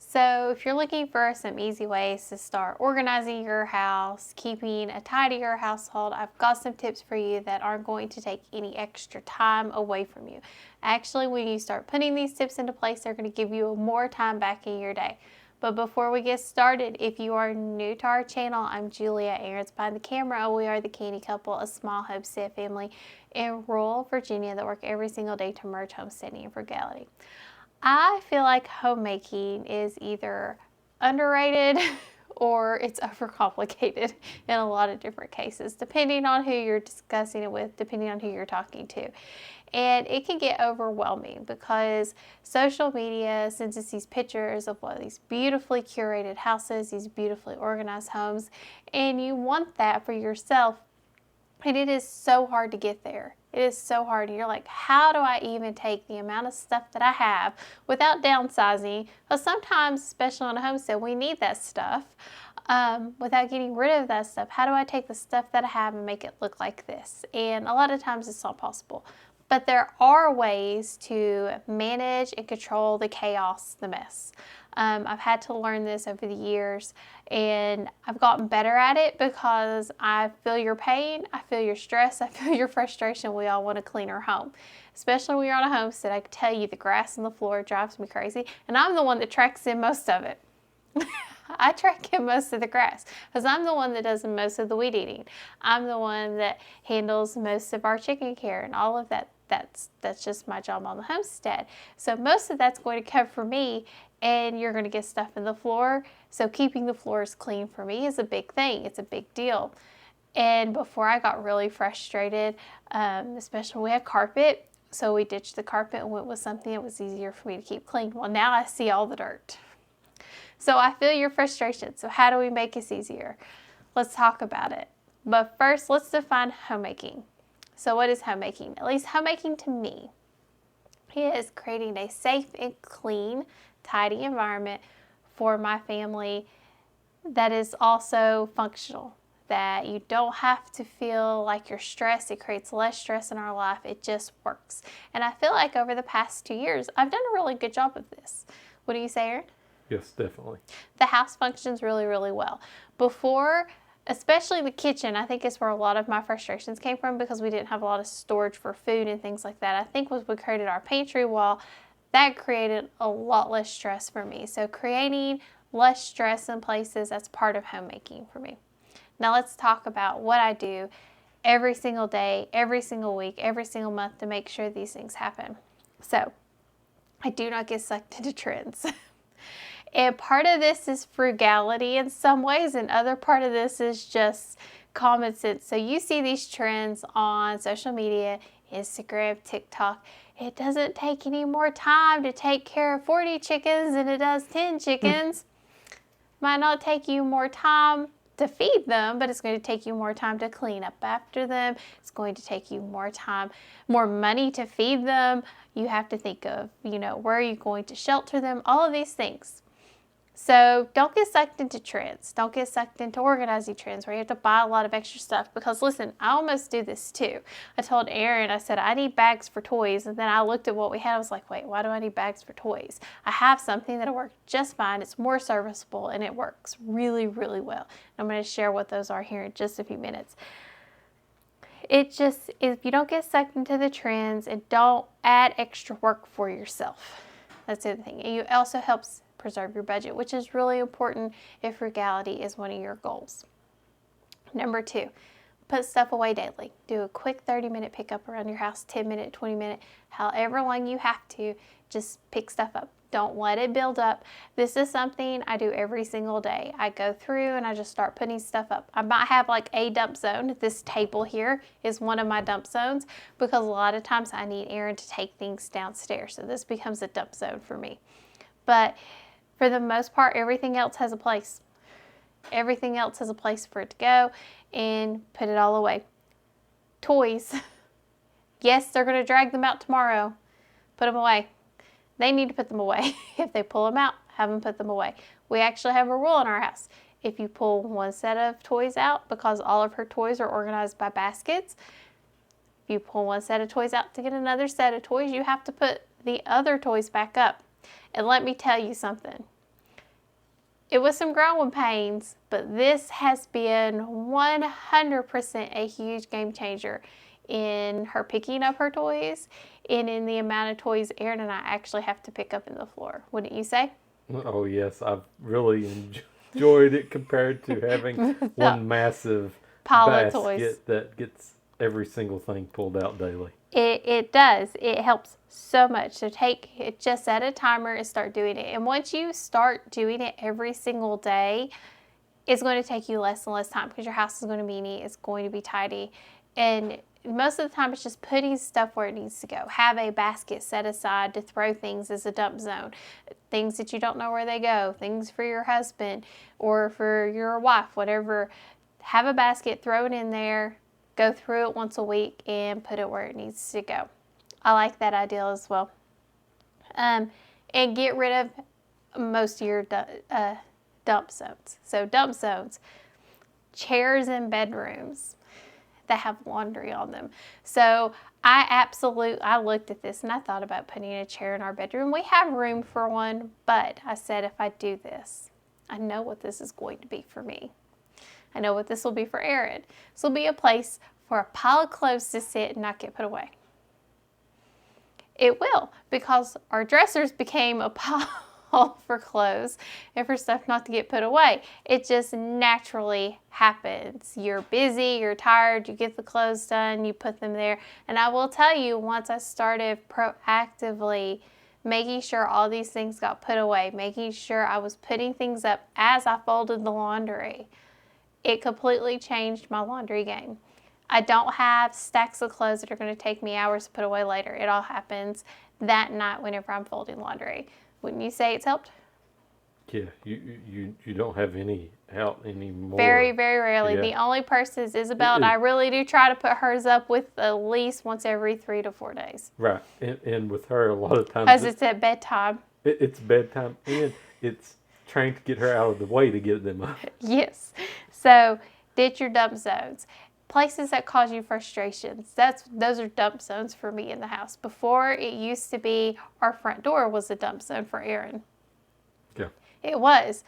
So if you're looking for some easy ways to start organizing your house, keeping a tidier household, I've got some tips for you that aren't going to take any extra time away from you. Actually, when you start putting these tips into place, they're going to give you more time back in your day. But before we get started, if you are new to our channel, I'm Julia, Aaron's behind the camera. We are the Canny Couple, a small homestead family in rural Virginia that work every single day to merge homesteading and frugality. I feel like homemaking is either underrated or it's overcomplicated in a lot of different cases, depending on who you're discussing it with, depending on who you're talking to. And it can get overwhelming because social media sends us these pictures of these beautifully curated houses, these beautifully organized homes, and you want that for yourself. And it is so hard to get there. It is so hard. You're like, how do I even take the amount of stuff that I have without downsizing? Because sometimes, especially on a homestead, we need that stuff without getting rid of that stuff. How do I take the stuff that I have and make it look like this? And a lot of times it's not possible. But there are ways to manage and control the chaos, the mess. I've had to learn this over the years, and I've gotten better at it because I feel your pain, I feel your stress, I feel your frustration. We all want to clean our home, especially when you're on a homestead. I can tell you the grass on the floor drives me crazy, and I'm the one that tracks in most of it. I track in most of the grass because I'm the one that does most of the weed eating. I'm the one that handles most of our chicken care and all of that. That's just my job on the homestead. So most of that's going to come from me, and you're going to get stuff in the floor. So keeping the floors clean for me is a big thing. It's a big deal. And before I got really frustrated, especially when we had carpet, so we ditched the carpet and went with something that was easier for me to keep clean. Well, now I see all the dirt. So I feel your frustration. So how do we make this easier? Let's talk about it. But first, let's define homemaking. So what is homemaking? At least homemaking to me is creating a safe and clean, tidy environment for my family that is also functional, that you don't have to feel like you're stressed. It creates less stress in our life. It just works. And I feel like over the past 2 years, I've done a really good job of this. What do you say, Aaron? Yes, definitely. The house functions really, really well. Before, especially the kitchen, I think is where a lot of my frustrations came from because we didn't have a lot of storage for food and things like that. I think when we created our pantry wall, that created a lot less stress for me. So creating less stress in places, that's part of homemaking for me. Now let's talk about what I do every single day, every single week, every single month to make sure these things happen. So I do not get sucked into trends. And part of this is frugality in some ways, and other part of this is just common sense. So you see these trends on social media, Instagram, TikTok. It doesn't take any more time to take care of 40 chickens than it does 10 chickens. Might not take you more time to feed them, but it's going to take you more time to clean up after them. It's going to take you more time, more money to feed them. You have to think of, where are you going to shelter them? All of these things. So don't get sucked into trends. Don't get sucked into organizing trends where you have to buy a lot of extra stuff. Because listen, I almost do this too. I told Aaron, I said, I need bags for toys. And then I looked at what we had. I was like, wait, why do I need bags for toys? I have something that'll work just fine. It's more serviceable and it works really, really well. I'm going to share what those are here in just a few minutes. If you don't get sucked into the trends and don't add extra work for yourself. That's the other thing. And it also helps preserve your budget, which is really important if frugality is one of your goals. Number 2, put stuff away daily. Do a quick 30-minute pickup around your house, 10-minute, 20-minute, however long you have to. Just pick stuff up. Don't let it build up. This is something I do every single day. I go through and I just start putting stuff up. I might have like a dump zone. This table here is one of my dump zones because a lot of times I need Aaron to take things downstairs. So this becomes a dump zone for me. But for the most part, everything else has a place. Everything else has a place for it to go, and put it all away. Toys. Yes, they're going to drag them out tomorrow. Put them away. They need to put them away. If they pull them out, have them put them away. We actually have a rule in our house. If you pull one set of toys out, because all of her toys are organized by baskets, if you pull one set of toys out to get another set of toys, you have to put the other toys back up. And let me tell you something. It was some growing pains, but this has been 100% a huge game changer in her picking up her toys and in the amount of toys Erin and I actually have to pick up in the floor. Wouldn't you say? Oh, yes. I've really enjoyed it compared to having one massive Pile of toys. basket that gets every single thing pulled out daily. It does. It helps so much. So take it, just set a timer and start doing it. And once you start doing it every single day, it's going to take you less and less time because your house is going to be neat. It's going to be tidy. And most of the time it's just putting stuff where it needs to go. Have a basket set aside to throw things as a dump zone. Things that you don't know where they go. Things for your husband or for your wife, whatever. Have a basket, throw it in there. Go through it once a week and put it where it needs to go. I like that idea as well. And get rid of most of your dump zones. So dump zones, chairs in bedrooms that have laundry on them. So I looked at this and I thought about putting a chair in our bedroom. We have room for one, but I said if I do this, I know what this is going to be for me. I know what this will be for Erin. This will be a place for a pile of clothes to sit and not get put away. It will, because our dressers became a pile for clothes and for stuff not to get put away. It just naturally happens. You're busy, you're tired, you get the clothes done, you put them there. And I will tell you, once I started proactively making sure all these things got put away, making sure I was putting things up as I folded the laundry, it completely changed my laundry game. I don't have stacks of clothes that are going to take me hours to put away later. It all happens that night whenever I'm folding laundry. Wouldn't you say it's helped? Yeah, you don't have any out anymore. Very, very rarely. Yeah. The only person is Isabel, and I really do try to put hers up with at least once every 3 to 4 days. Right, and with her, a lot of times Because it's at bedtime. It's bedtime, and it's trying to get her out of the way to get them up. Yes. So ditch your dump zones. Places that cause you frustrations. Those are dump zones for me in the house. Before, it used to be our front door was a dump zone for Erin. Yeah. It was.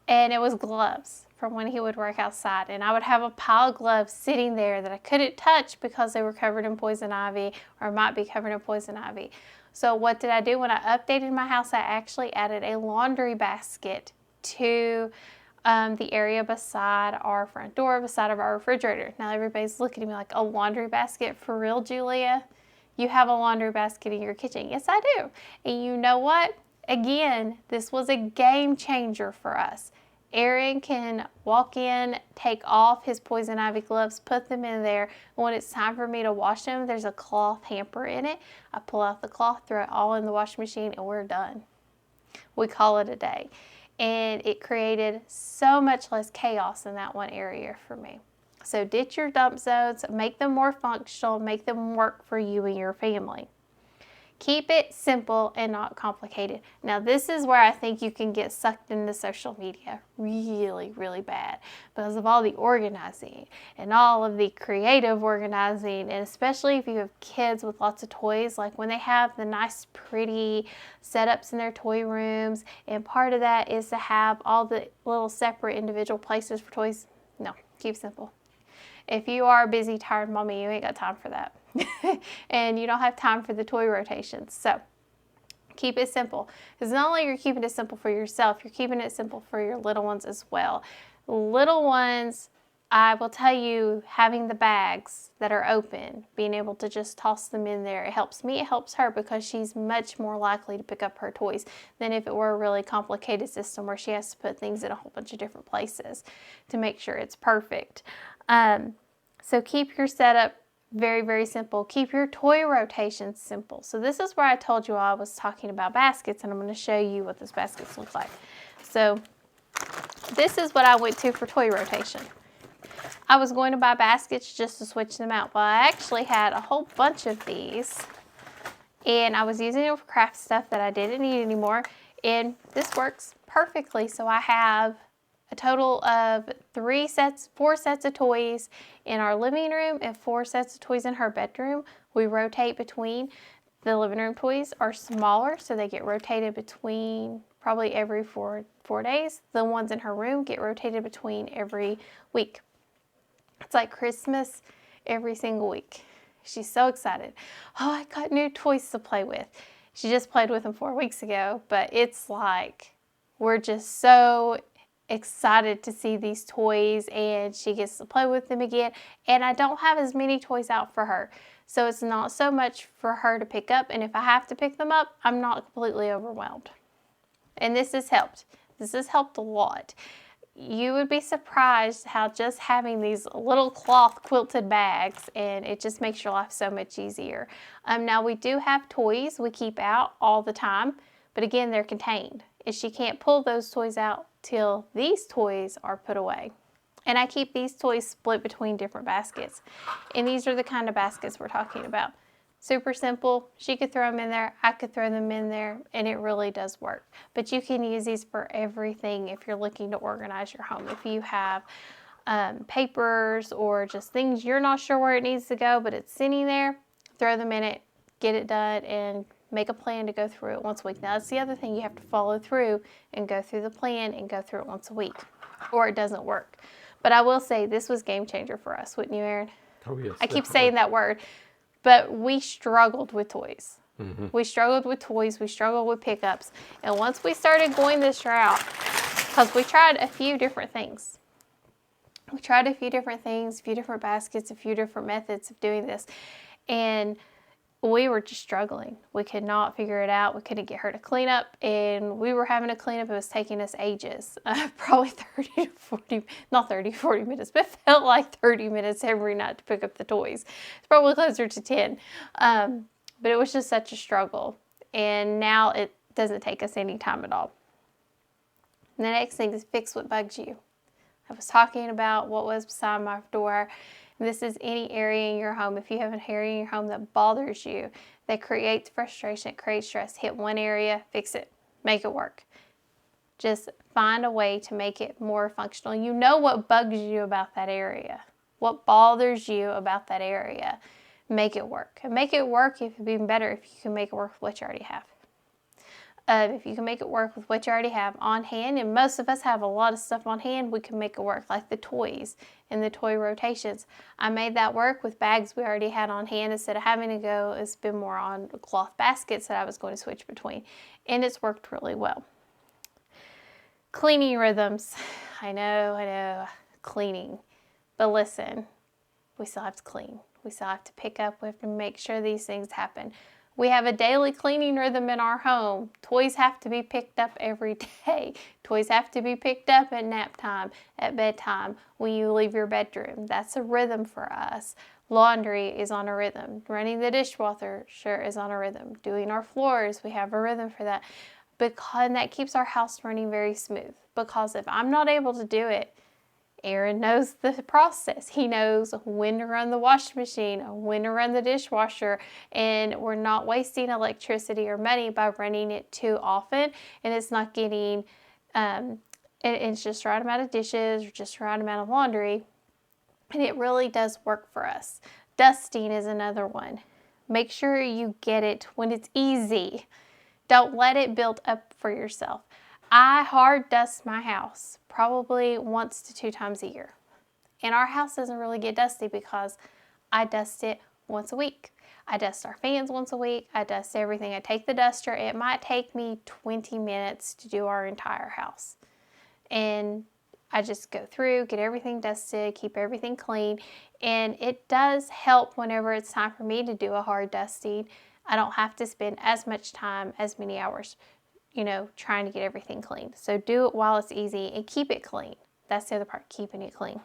And it was gloves from when he would work outside. And I would have a pile of gloves sitting there that I couldn't touch because they were covered in poison ivy or might be covered in poison ivy. So what did I do? When I updated my house, I actually added a laundry basket to the area beside our front door, beside of our refrigerator. Now everybody's looking at me like, a laundry basket? For real, Julia? You have a laundry basket in your kitchen? Yes, I do. And you know what? Again, this was a game changer for us. Erin can walk in, take off his poison ivy gloves, put them in there. When it's time for me to wash them, there's a cloth hamper in it. I pull out the cloth, throw it all in the washing machine, and we're done. We call it a day. And it created so much less chaos in that one area for me. So ditch your dump zones, make them more functional, make them work for you and your family. Keep it simple and not complicated. Now this is where I think you can get sucked into social media really, really bad because of all the organizing and all of the creative organizing, and especially if you have kids with lots of toys, like when they have the nice pretty setups in their toy rooms, and part of that is to have all the little separate individual places for toys. No, keep it simple. If you are a busy, tired mommy, you ain't got time for that. And you don't have time for the toy rotations. So keep it simple. Because not only you're keeping it simple for yourself, you're keeping it simple for your little ones as well. Little ones, I will tell you, having the bags that are open, being able to just toss them in there, it helps me, it helps her, because she's much more likely to pick up her toys than if it were a really complicated system where she has to put things in a whole bunch of different places to make sure it's perfect. So keep your setup very, very simple. Keep your toy rotations simple. So this is where I told you I was talking about baskets, and I'm going to show you what those baskets look like. So this is what I went to for toy rotation. I was going to buy baskets just to switch them out, but I actually had a whole bunch of these, and I was using them for craft stuff that I didn't need anymore, and this works perfectly. So I have a total of 4 sets of toys in our living room and 4 sets of toys in her bedroom. We rotate between. The living room toys are smaller, so they get rotated between probably every 4 days. The ones in her room get rotated between every week. It's like Christmas every single week. She's so excited. Oh, I got new toys to play with. She just played with them 4 weeks ago, but it's like we're just so excited to see these toys, and she gets to play with them again. And I don't have as many toys out for her, so it's not so much for her to pick up. And if I have to pick them up, I'm not completely overwhelmed. And this has helped. This has helped a lot. You would be surprised how just having these little cloth quilted bags, and it just makes your life so much easier. Now we do have toys we keep out all the time, but again, they're contained. And she can't pull those toys out till these toys are put away. And I keep these toys split between different baskets. And these are the kind of baskets we're talking about. Super simple. She could throw them in there. I could throw them in there, and it really does work. But you can use these for everything if you're looking to organize your home. If you have papers or just things you're not sure where it needs to go, but it's sitting there, throw them in it, get it done, and make a plan to go through it once a week. Now, that's the other thing. You have to follow through and go through the plan and go through it once a week, or it doesn't work. But I will say this was game changer for us, wouldn't you, Aaron? Oh, yes. I keep saying that word. But we struggled with toys. Mm-hmm. We struggled with toys. We struggled with pickups. And once we started going this route, because we tried a few different things. We tried a few different things, a few different baskets, a few different methods of doing this. And we were just struggling. We could not figure it out. We couldn't get her to clean up. And we were having to clean up. It was taking us ages. Probably 30 to 40, not 30, 40 minutes, but it felt like 30 minutes every night to pick up the toys. It's probably closer to 10. But it was just such a struggle. And now it doesn't take us any time at all. And the next thing is fix what bugs you. I was talking about what was beside my door. This is any area in your home. If you have an area in your home that bothers you, that creates frustration, it creates stress, hit one area, fix it, make it work. Just find a way to make it more functional. You know what bugs you about that area, what bothers you about that area. Make it work. And make it work if it'd be better if you can make it work with what you already have. If you can make it work with what you already have on hand, and most of us have a lot of stuff on hand, we can make it work, like the toys and the toy rotations. I made that work with bags we already had on hand instead of having to go and spend more on cloth baskets that I was going to switch between, and it's worked really well. Cleaning rhythms. I know, cleaning. But listen, we still have to clean. We still have to pick up. We have to make sure these things happen. We have a daily cleaning rhythm in our home. Toys have to be picked up every day. Toys have to be picked up at nap time, at bedtime, when you leave your bedroom. That's a rhythm for us. Laundry is on a rhythm. Running the dishwasher is on a rhythm. Doing our floors, we have a rhythm for that. And that keeps our house running very smooth. Because if I'm not able to do it, Aaron knows the process. He knows when to run the washing machine, when to run the dishwasher, and we're not wasting electricity or money by running it too often, and it's not getting, it's just the right amount of dishes or just the right amount of laundry, and it really does work for us. Dusting is another one. Make sure you get it when it's easy. Don't let it build up for yourself. I hard dust my house probably 1 to 2 times a year. And our house doesn't really get dusty because I dust it once a week. I dust our fans once a week. I dust everything. I take the duster. It might take me 20 minutes to do our entire house. And I just go through, get everything dusted, keep everything clean. And it does help whenever it's time for me to do a hard dusting. I don't have to spend as much time, as many hours, trying to get everything clean. So do it while it's easy and keep it clean. That's the other part, keeping it clean.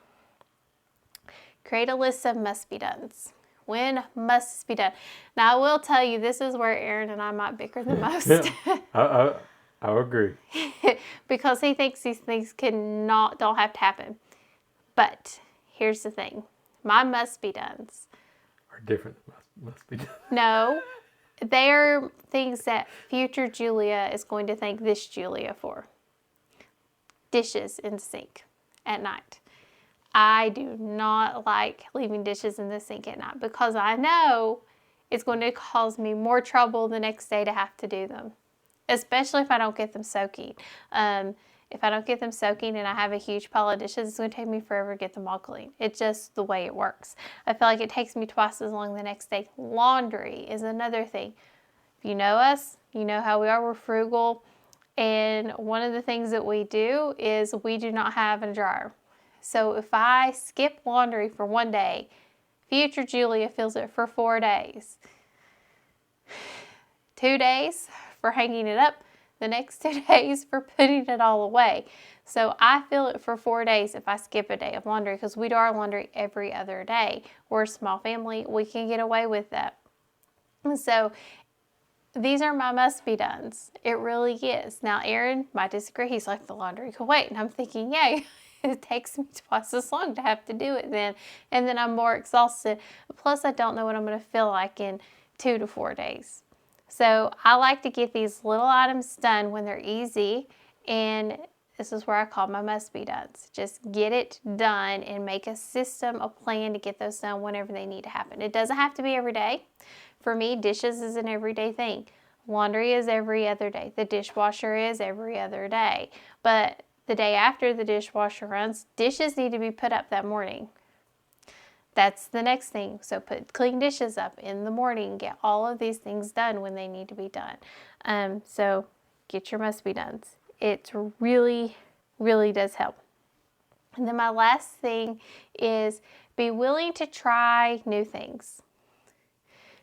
Create a list of must-be-dones. When must be done. Now, I will tell you, this is where Aaron and I might bicker the most. I agree. Because he thinks these things don't have to happen. But here's the thing. My must-be-dones Are different. Must be done. No. They're things that future Julia is going to thank this Julia for. Dishes in the sink at night. I do not like leaving dishes in the sink at night because I know it's going to cause me more trouble the next day to have to do them. especially if I don't get them soaking. If I don't get them soaking and I have a huge pile of dishes, it's going to take me forever to get them all clean. It's just the way it works. I feel like it takes me twice as long the next day. Laundry is another thing. If you know us, you know how we are. We're frugal. And one of the things that we do is we do not have a dryer. So if I skip laundry for one day, future Julia feels it for 4 days. 2 days for hanging it up, the next 2 days for putting it all away. So I feel it for 4 days if I skip a day of laundry, because we do our laundry every other day. We're a small family. We can get away with that. And so these are my must-be-dones. It really is. Now, Aaron might disagree. He's like, the laundry can wait. And I'm thinking, yeah, it takes me twice as long to have to do it then. And then I'm more exhausted. Plus, I don't know what I'm going to feel like in 2 to 4 days. So I like to get these little items done when they're easy. And this is where I call my must-be-dones. Just get it done and make a system, a plan to get those done whenever they need to happen. It doesn't have to be every day. For me, dishes is an everyday thing. Laundry is every other day. The dishwasher is every other day. But the day after the dishwasher runs, dishes need to be put up that morning. That's the next thing. So put clean dishes up in the morning. Get all of these things done when they need to be done. So get your must-be-dones. It really, really does help. And then my last thing is be willing to try new things.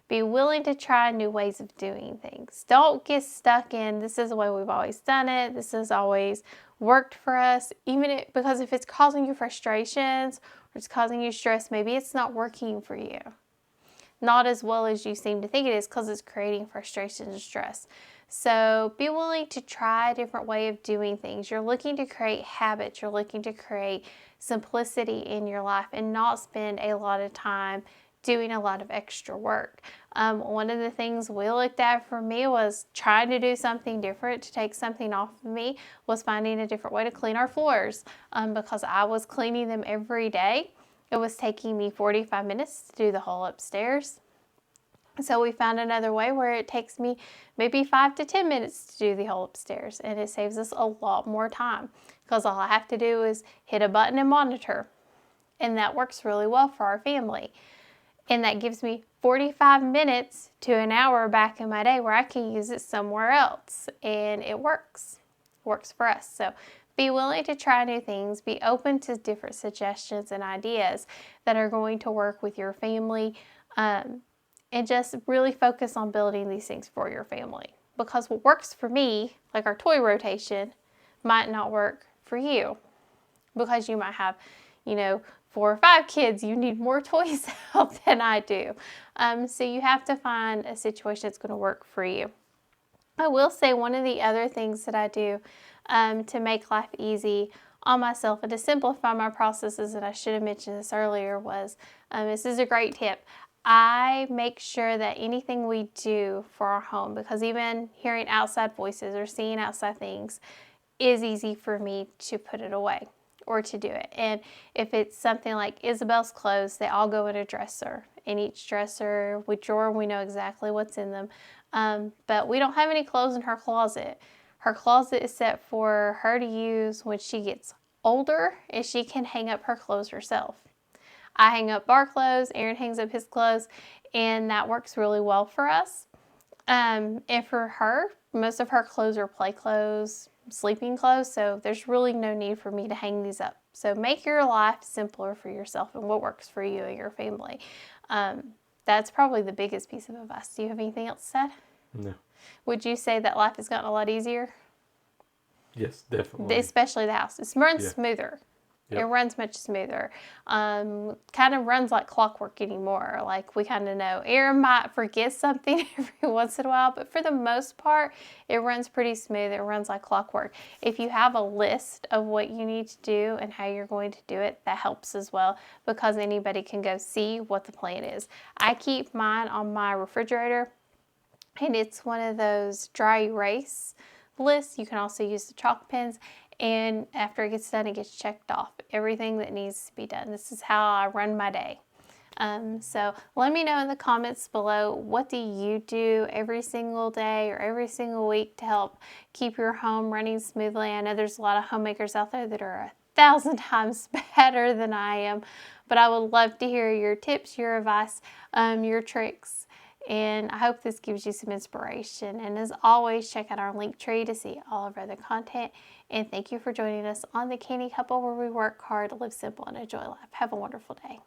Be willing to try new ways of doing things. Don't get stuck in, this is the way we've always done it. This has always worked for us. Because if it's causing you frustrations or it's causing you stress, maybe it's not working for you. Not as well as you seem to think it is, because it's creating frustration and stress. So be willing to try a different way of doing things. You're looking to create habits. You're looking to create simplicity in your life and not spend a lot of time doing a lot of extra work. One of the things we looked at for me was trying to do something different to take something off of me, was finding a different way to clean our floors, because I was cleaning them every day. It was taking me 45 minutes to do the whole upstairs. So we found another way where it takes me maybe 5 to 10 minutes to do the whole upstairs, and it saves us a lot more time, because all I have to do is hit a button and monitor, and that works really well for our family. And that gives me 45 minutes to an hour back in my day where I can use it somewhere else. And it works. Works for us. So be willing to try new things. Be open to different suggestions and ideas that are going to work with your family. And just really focus on building these things for your family. Because what works for me, like our toy rotation, might not work for you. Because you might have, 4 or 5 kids, you need more toys out than I do. So you have to find a situation that's going to work for you. I will say one of the other things that I do to make life easy on myself and to simplify my processes, and I should have mentioned this earlier, was, this is a great tip. I make sure that anything we do for our home, because even hearing outside voices or seeing outside things is easy for me to put it away or to do it. And if it's something like Isabel's clothes, they all go in a dresser. In each dresser, with drawer, we know exactly what's in them. But we don't have any clothes in her closet. Her closet is set for her to use when she gets older and she can hang up her clothes herself. I hang up our clothes, Aaron hangs up his clothes, and that works really well for us. And for her, most of her clothes are play clothes, sleeping clothes, so there's really no need for me to hang these up. So make your life simpler for yourself and what works for you and your family. That's probably the biggest piece of advice. Do you have anything else to say? No. Would you say that life has gotten a lot easier? Yes, definitely. Especially the house. It runs smoother. Yep. It runs much smoother. Kind of runs like clockwork anymore. Like we kind of know. Aaron might forget something every once in a while, but for the most part, it runs pretty smooth. It runs like clockwork. If you have a list of what you need to do and how you're going to do it, that helps as well, because anybody can go see what the plan is. I keep mine on my refrigerator, and it's one of those dry erase lists. You can also use the chalk pens. And after it gets done, it gets checked off. Everything that needs to be done. This is how I run my day. So let me know in the comments below, what do you do every single day or every single week to help keep your home running smoothly? I know there's a lot of homemakers out there that are 1,000 times better than I am, but I would love to hear your tips, your advice, your tricks. And I hope this gives you some inspiration. And as always, check out our link tree to see all of our other content. And thank you for joining us on the Canny Couple, where we work hard, live simple, and enjoy life. Have a wonderful day.